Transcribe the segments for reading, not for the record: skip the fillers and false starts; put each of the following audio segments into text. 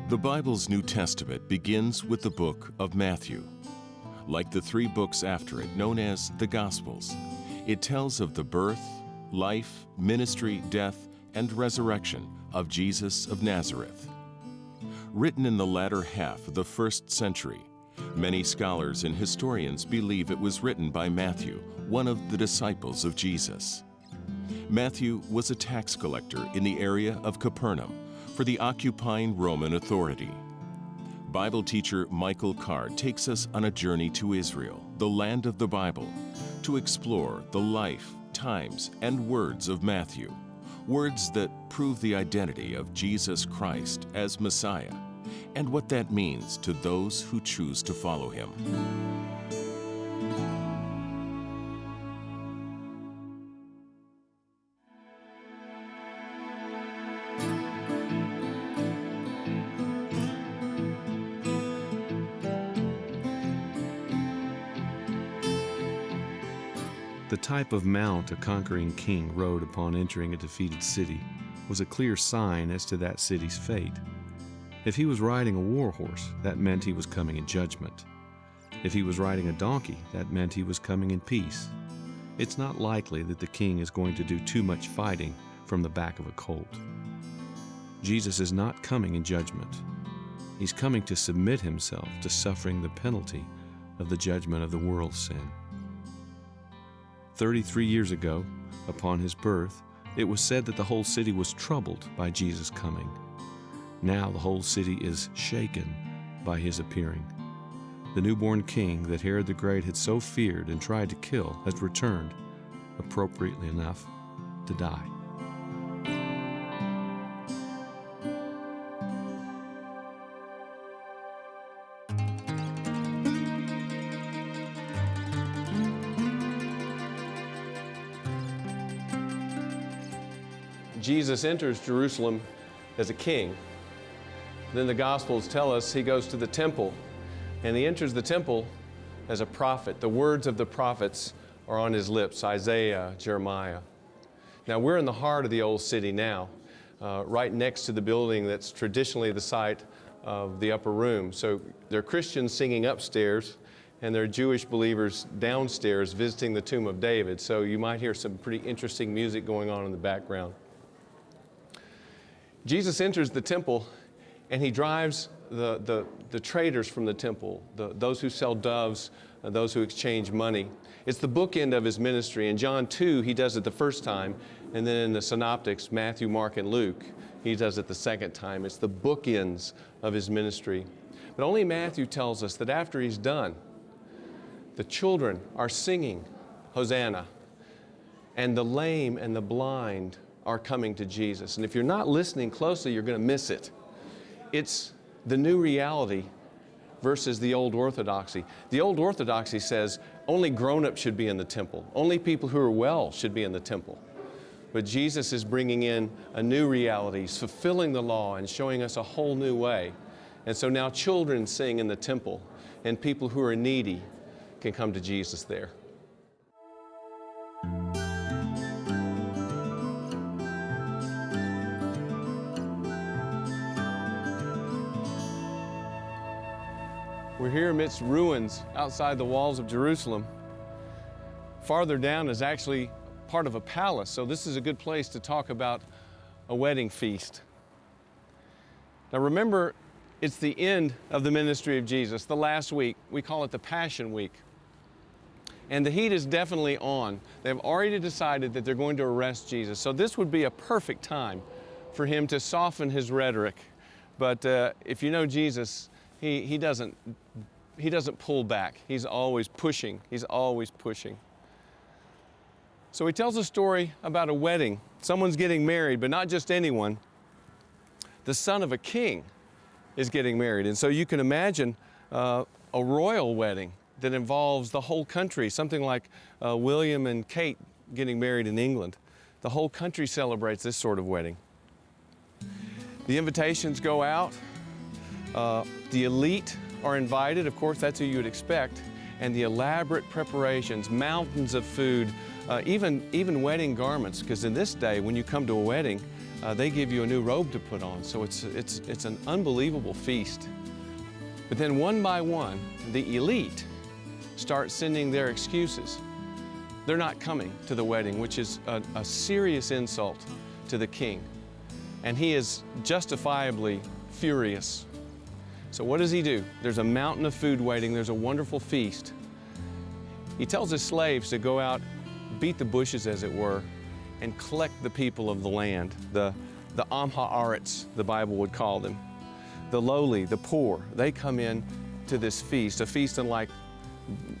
The Bible's New Testament begins with the book of Matthew. Like the three books after it, known as the Gospels, it tells of the birth, life, ministry, death, and resurrection of Jesus of Nazareth. Written in the latter half of the 1st century, many scholars and historians believe it was written by Matthew, one of the disciples of Jesus. Matthew was a tax collector in the area of Capernaum for the occupying Roman authority. Bible teacher Michael Card takes us on a journey to Israel, the land of the Bible, to explore the life, times, and words of Matthew, words that prove the identity of Jesus Christ as Messiah, and what that means to those who choose to follow him. The type of mount a conquering king rode upon entering a defeated city was a clear sign as to that city's fate. If he was riding a war horse, that meant he was coming in judgment. If he was riding a donkey, that meant he was coming in peace. It's not likely that the king is going to do too much fighting from the back of a colt. Jesus is not coming in judgment. He's coming to submit himself to suffering the penalty of the judgment of the world's sin. 33 years ago, upon his birth, it was said that the whole city was troubled by Jesus' coming. Now the whole city is shaken by his appearing. The newborn king that Herod the Great had so feared and tried to kill has returned, appropriately enough, to die. Jesus enters Jerusalem as a king. Then the Gospels tell us he goes to the temple, and he enters the temple as a prophet. The words of the prophets are on his lips, Isaiah, Jeremiah. Now, we're in the heart of the old city now, right next to the building that's traditionally the site of the upper room. So there are Christians singing upstairs, and there are Jewish believers downstairs visiting the tomb of David. So you might hear some pretty interesting music going on in the background. Jesus enters the temple, and he drives the traders from the temple, those who sell doves, those who exchange money. It's the bookend of his ministry. In John 2, he does it the first time, and then in the synoptics, Matthew, Mark, and Luke, he does it the second time. It's the bookends of his ministry. But only Matthew tells us that after he's done, the children are singing Hosanna, and the lame and the blind are coming to Jesus. And if you're not listening closely, you're going to miss it. It's the new reality versus the old orthodoxy. The old orthodoxy says only grown-ups should be in the temple. Only people who are well should be in the temple. But Jesus is bringing in a new reality, He's fulfilling the law and showing us a whole new way. And so now children sing in the temple, and people who are needy can come to Jesus there. We're here amidst ruins outside the walls of Jerusalem. Farther down is actually part of a palace, so this is a good place to talk about a wedding feast. Now remember, it's the end of the ministry of Jesus, the last week. We call it the Passion Week. And the heat is definitely on. They've already decided that they're going to arrest Jesus, so this would be a perfect time for him to soften his rhetoric. But if you know Jesus, He doesn't pull back. He's always pushing. He's always pushing. So he tells a story about a wedding. Someone's getting married, but not just anyone. The son of a king is getting married. And so you can imagine a royal wedding that involves the whole country, something like William and Kate getting married in England. The whole country celebrates this sort of wedding. The invitations go out. The elite are invited, of course, that's who you would expect, and the elaborate preparations, mountains of food, even wedding garments, because in this day, when you come to a wedding, they give you a new robe to put on. So it's an unbelievable feast. But then one by one, the elite start sending their excuses. They're not coming to the wedding, which is a serious insult to the king. And he is justifiably furious. So what does he do? There's a mountain of food waiting. There's a wonderful feast. He tells his slaves to go out, beat the bushes, as it were, and collect the people of the land, the Am Haaretz, the Bible would call them. The lowly, the poor, they come in to this feast, a feast unlike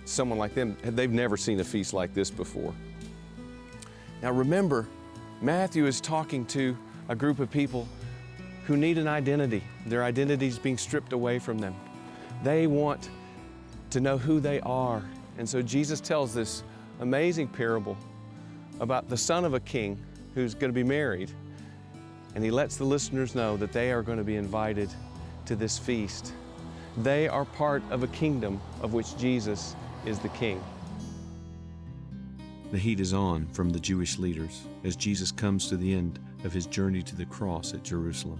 someone like them. They've never seen a feast like this before. Now remember, Matthew is talking to a group of people who need an identity. Their identity is being stripped away from them. They want to know who they are. And so Jesus tells this amazing parable about the son of a king who's going to be married. And he lets the listeners know that they are going to be invited to this feast. They are part of a kingdom of which Jesus is the king. The heat is on from the Jewish leaders as Jesus comes to the end of his journey to the cross at Jerusalem.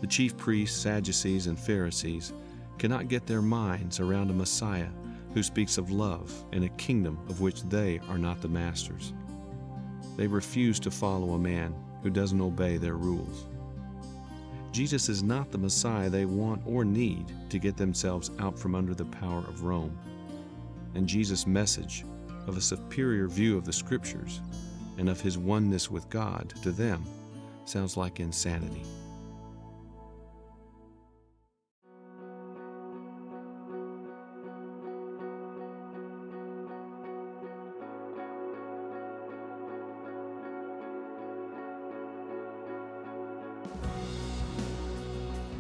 The chief priests, Sadducees, and Pharisees cannot get their minds around a Messiah who speaks of love and a kingdom of which they are not the masters. They refuse to follow a man who doesn't obey their rules. Jesus is not the Messiah they want or need to get themselves out from under the power of Rome. And Jesus' message of a superior view of the Scriptures and of his oneness with God to them sounds like insanity.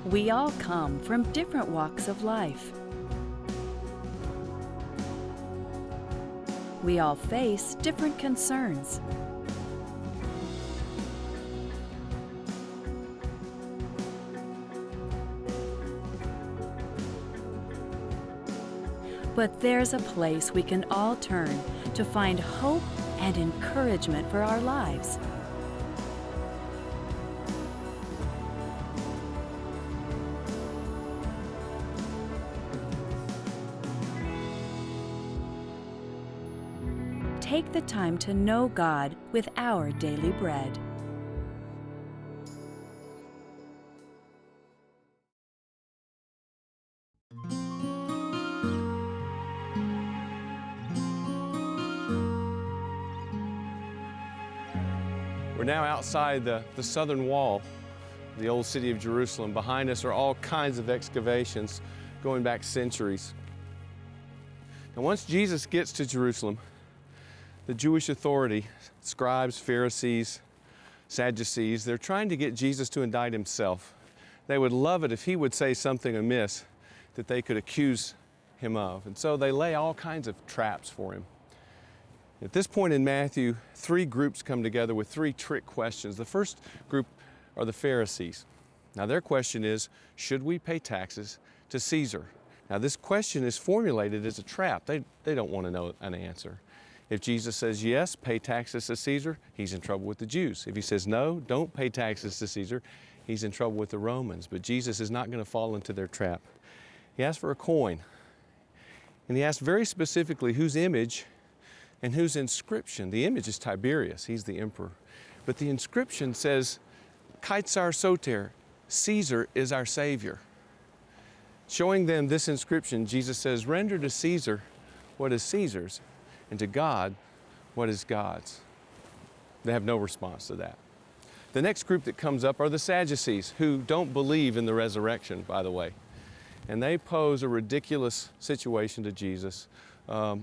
We all come from different walks of life. We all face different concerns. But there's a place we can all turn to find hope and encouragement for our lives. Take the time to know God with our daily bread. We're now outside the southern wall, the old city of Jerusalem. Behind us are all kinds of excavations going back centuries. Now, once Jesus gets to Jerusalem, the Jewish authority, scribes, Pharisees, Sadducees, they're trying to get Jesus to indict himself. They would love it if he would say something amiss that they could accuse him of. And so they lay all kinds of traps for him. At this point in Matthew, three groups come together with three trick questions. The first group are the Pharisees. Now their question is, should we pay taxes to Caesar? Now this question is formulated as a trap. They don't want to know an answer. If Jesus says yes, pay taxes to Caesar, he's in trouble with the Jews. If he says no, don't pay taxes to Caesar, he's in trouble with the Romans. But Jesus is not going to fall into their trap. He asked for a coin. And he asked very specifically whose image and whose inscription. The image is Tiberius, he's the emperor. But the inscription says, Kaisar Soter, Caesar is our Savior. Showing them this inscription, Jesus says, render to Caesar what is Caesar's, and to God what is God's. They have no response to that. The next group that comes up are the Sadducees, who don't believe in the resurrection, by the way. And they pose a ridiculous situation to Jesus. A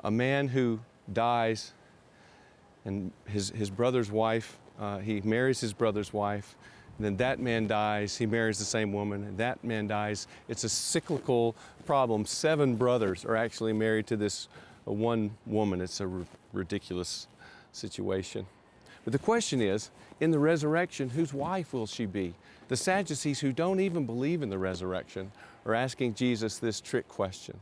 man who dies, and his brother's wife, he marries his brother's wife, and then that man dies, he marries the same woman, and that man dies. It's a cyclical problem. 7 brothers are actually married to this one woman. It's a ridiculous situation. But the question is, in the resurrection, whose wife will she be? The Sadducees, who don't even believe in the resurrection, are asking Jesus this trick question.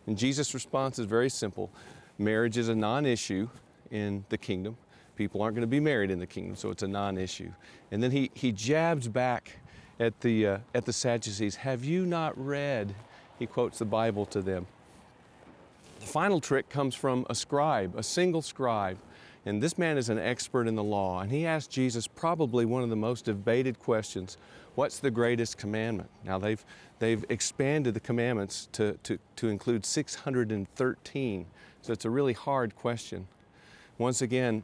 And Jesus' response is very simple. Marriage is a non-issue in the kingdom. People aren't going to be married in the kingdom, so it's a non-issue. And then he jabs back at the Sadducees. Have you not read? He quotes the Bible to them. The final trick comes from a scribe, a single scribe. And this man is an expert in the law. And he asked Jesus probably one of the most debated questions. What's the greatest commandment? Now they've expanded the commandments to include 613. So it's a really hard question. Once again,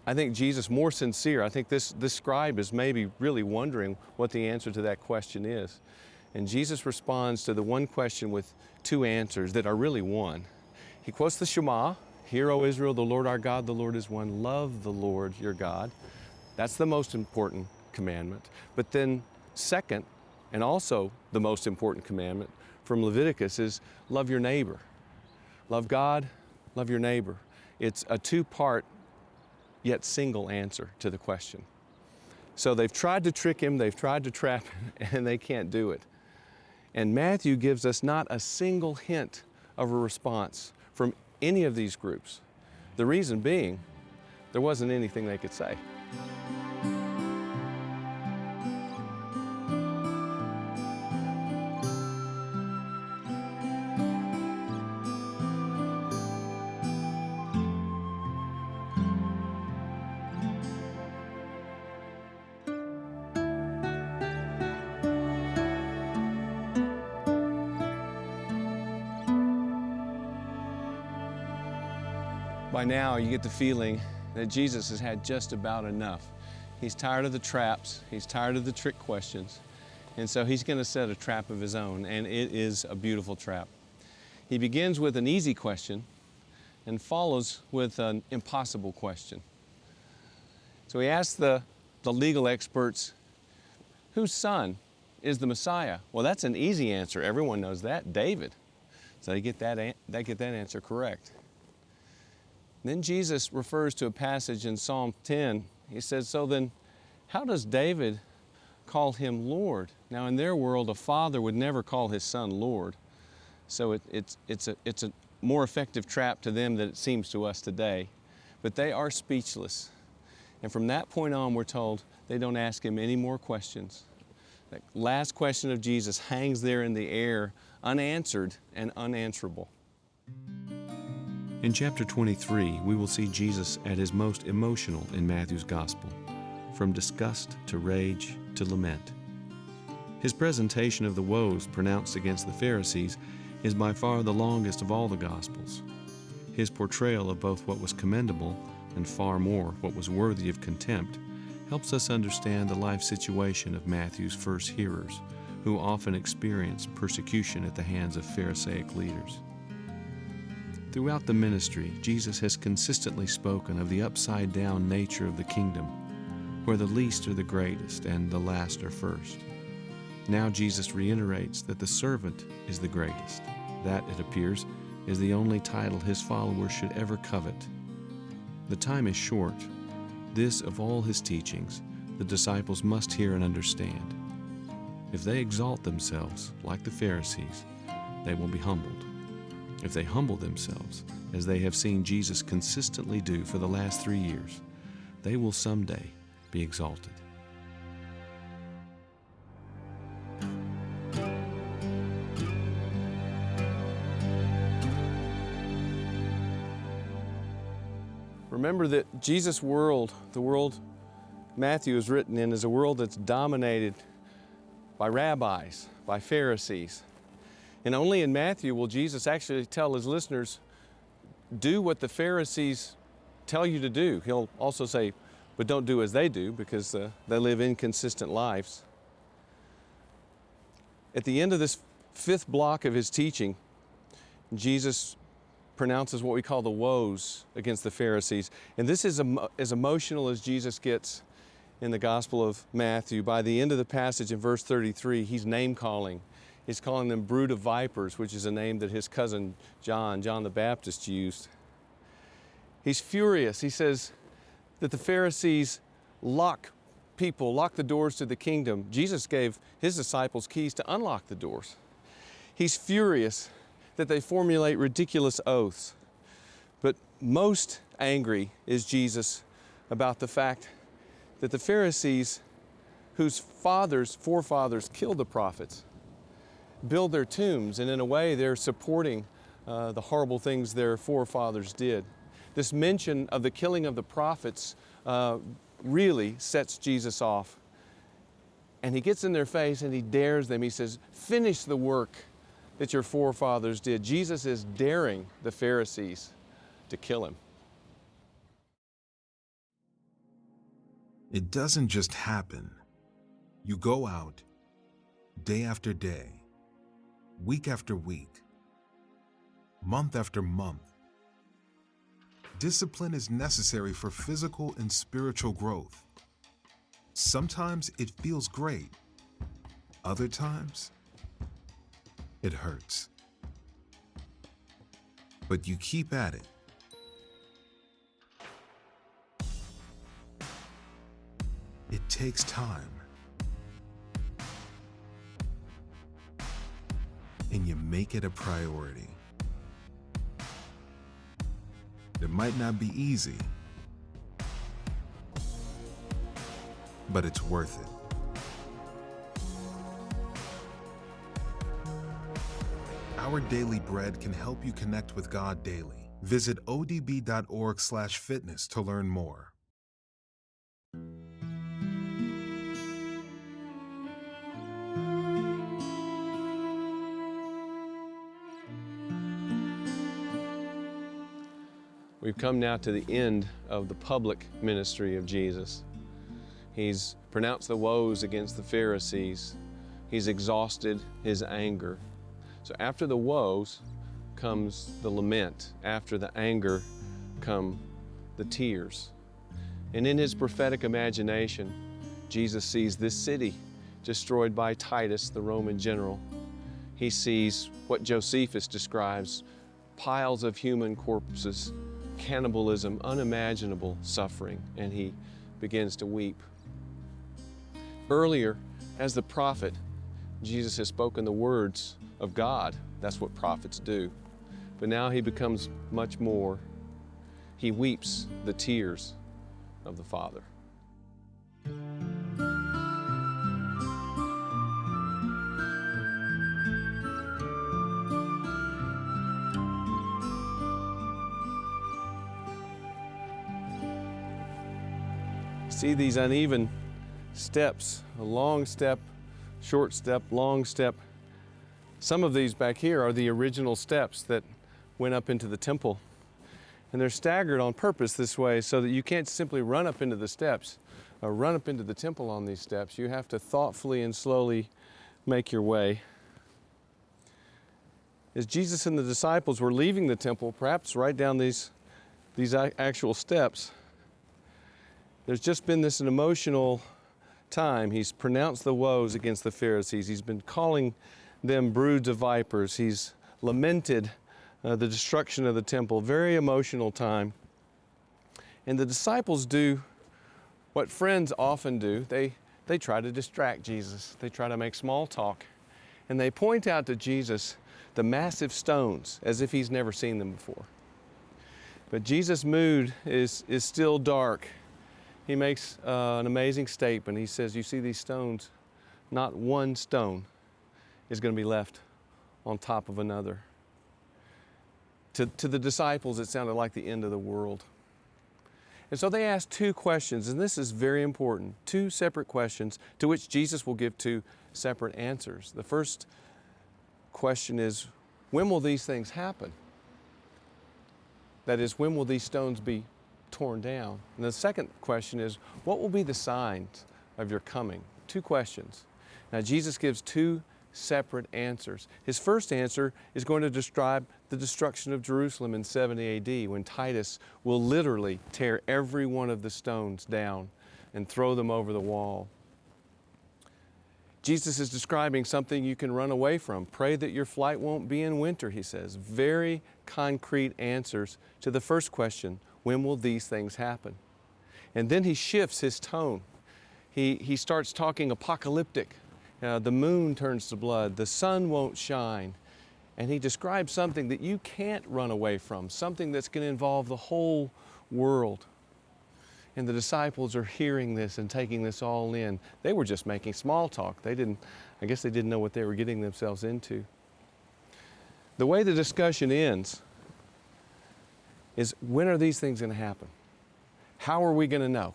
I think Jesus more sincere. I think this scribe is maybe really wondering what the answer to that question is. And Jesus responds to the one question with two answers that are really one. He quotes the Shema, "Hear, O Israel, the Lord our God, the Lord is one. Love the Lord your God." That's the most important commandment. But then second, and also the most important commandment from Leviticus is love your neighbor. Love God, love your neighbor. It's a two-part yet single answer to the question. So they've tried to trick him, they've tried to trap him, and they can't do it. And Matthew gives us not a single hint of a response from any of these groups. The reason being, there wasn't anything they could say. By now, you get the feeling that Jesus has had just about enough. He's tired of the traps, he's tired of the trick questions, and so he's going to set a trap of his own, and it is a beautiful trap. He begins with an easy question and follows with an impossible question. So he asks the legal experts, whose son is the Messiah? Well, that's an easy answer. Everyone knows that, David. So they get that answer correct. Then Jesus refers to a passage in Psalm 10. He says, so then, how does David call him Lord? Now, in their world, a father would never call his son Lord. So it's a more effective trap to them than it seems to us today. But they are speechless. And from that point on, we're told they don't ask him any more questions. That last question of Jesus hangs there in the air, unanswered and unanswerable. In chapter 23, we will see Jesus at his most emotional in Matthew's Gospel, from disgust to rage to lament. His presentation of the woes pronounced against the Pharisees is by far the longest of all the Gospels. His portrayal of both what was commendable and far more what was worthy of contempt helps us understand the life situation of Matthew's first hearers, who often experienced persecution at the hands of Pharisaic leaders. Throughout the ministry, Jesus has consistently spoken of the upside-down nature of the kingdom, where the least are the greatest and the last are first. Now Jesus reiterates that the servant is the greatest. That, it appears, is the only title his followers should ever covet. The time is short. This, of all his teachings, the disciples must hear and understand. If they exalt themselves, like the Pharisees, they will be humbled. If they humble themselves, as they have seen Jesus consistently do for the last 3 years, they will someday be exalted. Remember that Jesus' world, the world Matthew is written in, is a world that's dominated by rabbis, by Pharisees. And only in Matthew will Jesus actually tell his listeners, do what the Pharisees tell you to do. He'll also say, but don't do as they do, because they live inconsistent lives. At the end of this fifth block of his teaching, Jesus pronounces what we call the woes against the Pharisees. And this is as emotional as Jesus gets in the Gospel of Matthew. By the end of the passage in verse 33, he's name-calling. He's calling them brood of vipers, which is a name that his cousin John the Baptist, used. He's furious. He says that the Pharisees lock the doors to the kingdom. Jesus gave his disciples keys to unlock the doors. He's furious that they formulate ridiculous oaths. But most angry is Jesus about the fact that the Pharisees, whose forefathers killed the prophets, build their tombs, and in a way they're supporting the horrible things their forefathers did. This mention of the killing of the prophets really sets Jesus off. And he gets in their face and he dares them. He says, finish the work that your forefathers did. Jesus is daring the Pharisees to kill him. It doesn't just happen. You go out day after day, week after week, month after month. Discipline is necessary for physical and spiritual growth. Sometimes it feels great. Other times, it hurts. But you keep at it. It takes time. And you make it a priority. It might not be easy, but it's worth it. Our Daily Bread can help you connect with God daily. Visit odb.org/fitness to learn more. We've come now to the end of the public ministry of Jesus. He's pronounced the woes against the Pharisees. He's exhausted his anger. So after the woes comes the lament. After the anger come the tears. And in his prophetic imagination, Jesus sees this city destroyed by Titus, the Roman general. He sees what Josephus describes, piles of human corpses, cannibalism, unimaginable suffering, and he begins to weep. Earlier, as the prophet, Jesus has spoken the words of God. That's what prophets do. But now he becomes much more. He weeps the tears of the Father. See these uneven steps, a long step, short step, long step. Some of these back here are the original steps that went up into the temple. And they're staggered on purpose this way so that you can't simply run up into the steps or run up into the temple on these steps. You have to thoughtfully and slowly make your way. As Jesus and the disciples were leaving the temple, perhaps right down these actual steps, there's just been an emotional time. He's pronounced the woes against the Pharisees. He's been calling them broods of vipers. He's lamented the destruction of the temple. Very emotional time. And the disciples do what friends often do. They try to distract Jesus. They try to make small talk. And they point out to Jesus the massive stones as if he's never seen them before. But Jesus' mood is still dark. He makes an amazing statement. He says, you see these stones? Not one stone is going to be left on top of another. To the disciples, it sounded like the end of the world. And so they asked two questions, and this is very important, two separate questions to which Jesus will give two separate answers. The first question is, when will these things happen? That is, when will these stones be torn down? And the second question is, what will be the signs of your coming? Two questions. Now Jesus gives two separate answers. His first answer is going to describe the destruction of Jerusalem in 70 AD, when Titus will literally tear every one of the stones down and throw them over the wall. Jesus is describing something you can run away from. Pray that your flight won't be in winter, he says. Very concrete answers to the first question, when will these things happen? And then he shifts his tone. He starts talking apocalyptic. The moon turns to blood, the sun won't shine. And he describes something that you can't run away from, something that's going to involve the whole world. And the disciples are hearing this and taking this all in. They were just making small talk. I guess they didn't know what they were getting themselves into. The way the discussion ends is, when are these things going to happen? How are we going to know?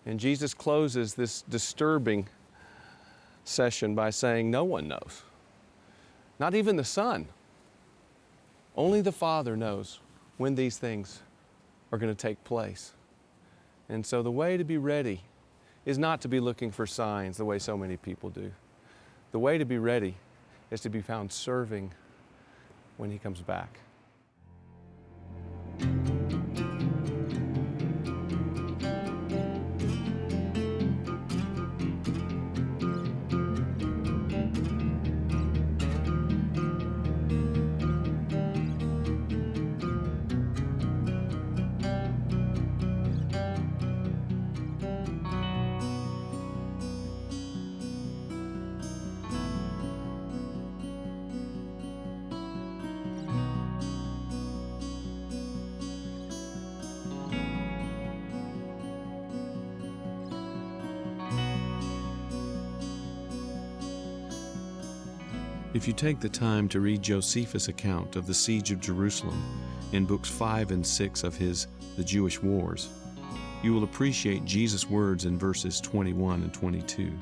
And Jesus closes this disturbing session by saying, no one knows. Not even the Son. Only the Father knows when these things are going to take place. And so the way to be ready is not to be looking for signs the way so many people do. The way to be ready is to be found serving when He comes back. If you take the time to read Josephus' account of the siege of Jerusalem in books 5 and 6 of his The Jewish Wars, you will appreciate Jesus' words in verses 21 and 22.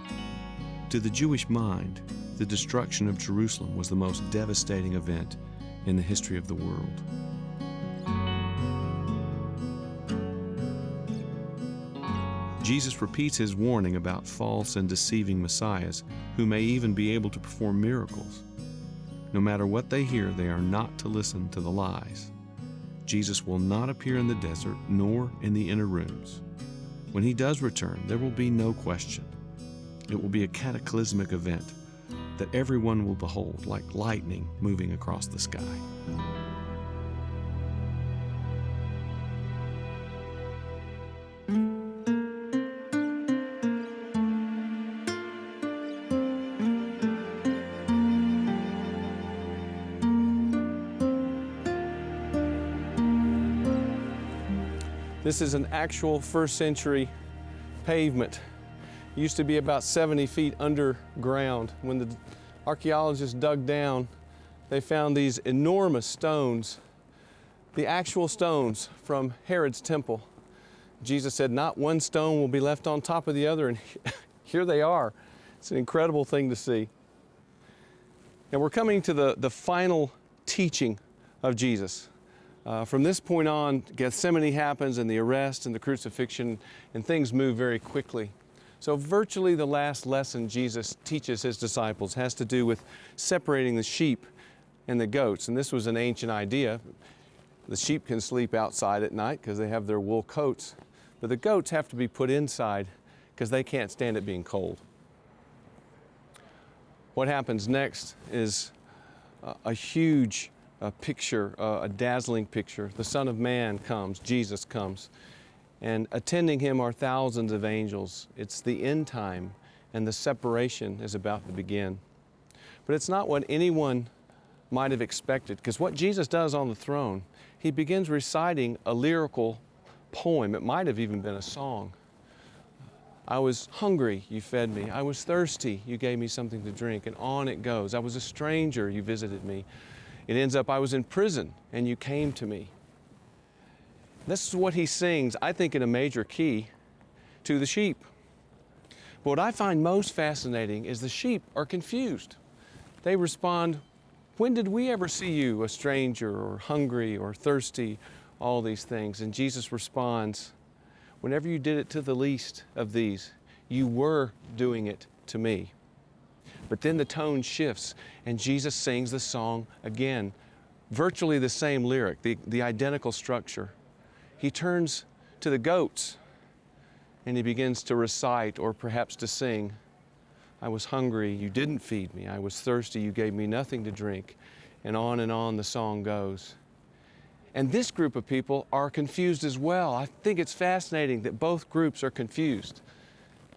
To the Jewish mind, the destruction of Jerusalem was the most devastating event in the history of the world. Jesus repeats his warning about false and deceiving messiahs who may even be able to perform miracles. No matter what they hear, they are not to listen to the lies. Jesus will not appear in the desert nor in the inner rooms. When he does return, there will be no question. It will be a cataclysmic event that everyone will behold like lightning moving across the sky. This is an actual first century pavement. It used to be about 70 feet underground. When the archaeologists dug down, they found these enormous stones, the actual stones from Herod's temple. Jesus said, not one stone will be left on top of the other, and here they are. It's an incredible thing to see. And we're coming to the final teaching of Jesus. From this point on, Gethsemane happens and the arrest and the crucifixion, and things move very quickly. So virtually the last lesson Jesus teaches his disciples has to do with separating the sheep and the goats. And this was an ancient idea. The sheep can sleep outside at night because they have their wool coats, but the goats have to be put inside because they can't stand it being cold. What happens next is a huge picture, a dazzling picture. The Son of Man comes, Jesus comes, and attending him are thousands of angels. It's the end time, and the separation is about to begin. But it's not what anyone might have expected, because what Jesus does on the throne, he begins reciting a lyrical poem. It might have even been a song. I was hungry, you fed me. I was thirsty, you gave me something to drink, and on it goes. I was a stranger, you visited me. It ends up, I was in prison, and you came to me. This is what he sings, I think in a major key, to the sheep. But what I find most fascinating is the sheep are confused. They respond, when did we ever see you a stranger or hungry or thirsty, all these things? And Jesus responds, whenever you did it to the least of these, you were doing it to me. But then the tone shifts and Jesus sings the song again, virtually the same lyric, the identical structure. He turns to the goats and he begins to recite, or perhaps to sing, I was hungry, you didn't feed me. I was thirsty, you gave me nothing to drink. And on the song goes. And this group of people are confused as well. I think it's fascinating that both groups are confused.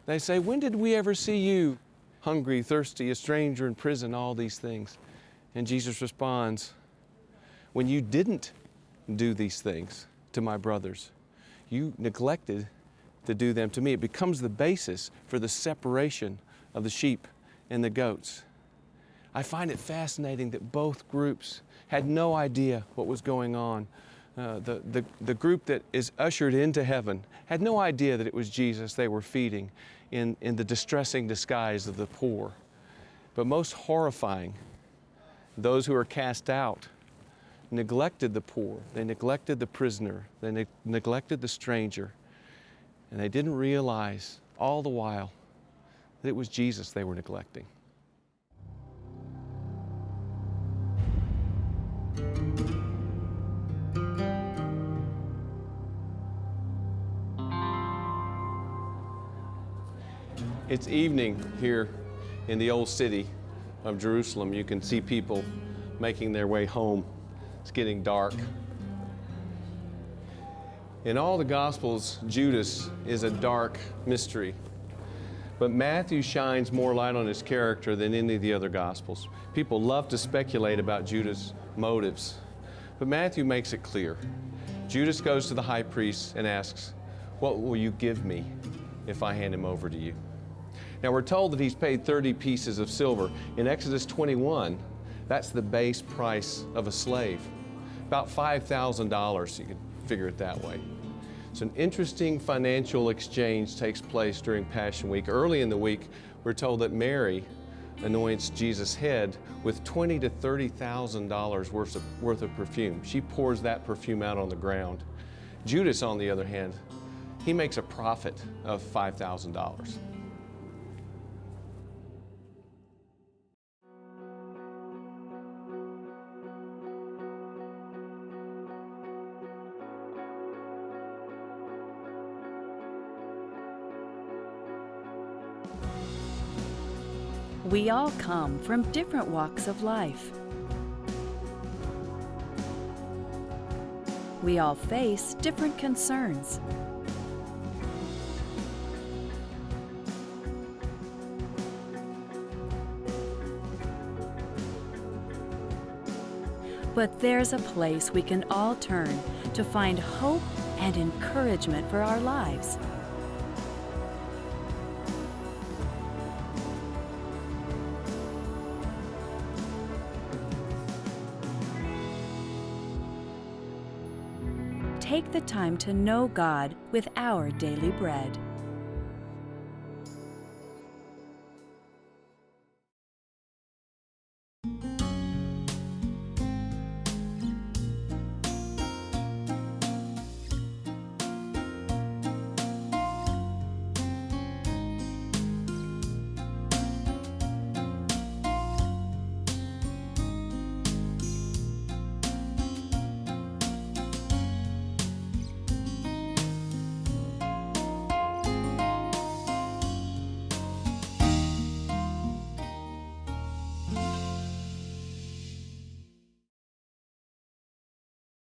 They say, when did we ever see you hungry, thirsty, a stranger in prison, all these things? And Jesus responds, when you didn't do these things to my brothers, You neglected to do them to me. It becomes the basis for the separation of the sheep and the goats. I find it fascinating that both groups had no idea what was going on. The group that is ushered into heaven had no idea that it was Jesus they were feeding in the distressing disguise of the poor. But most horrifying, those who are cast out neglected the poor, they neglected the prisoner, they neglected the stranger, and they didn't realize all the while that it was Jesus they were neglecting. It's evening here in the old city of Jerusalem. You can see people making their way home. It's getting dark. In all the Gospels, Judas is a dark mystery. But Matthew shines more light on his character than any of the other Gospels. People love to speculate about Judas' motives, but Matthew makes it clear. Judas goes to the high priest and asks, "What will you give me if I hand him over to you?" Now we're told that he's paid 30 pieces of silver. In Exodus 21, that's the base price of a slave. About $5,000, you can figure it that way. So an interesting financial exchange takes place during Passion Week. Early in the week, we're told that Mary anoints Jesus' head with $20,000 to $30,000 worth of perfume. She pours that perfume out on the ground. Judas, on the other hand, he makes a profit of $5,000. We all come from different walks of life. We all face different concerns. But there's a place we can all turn to find hope and encouragement for our lives. Take the time to know God with our daily bread.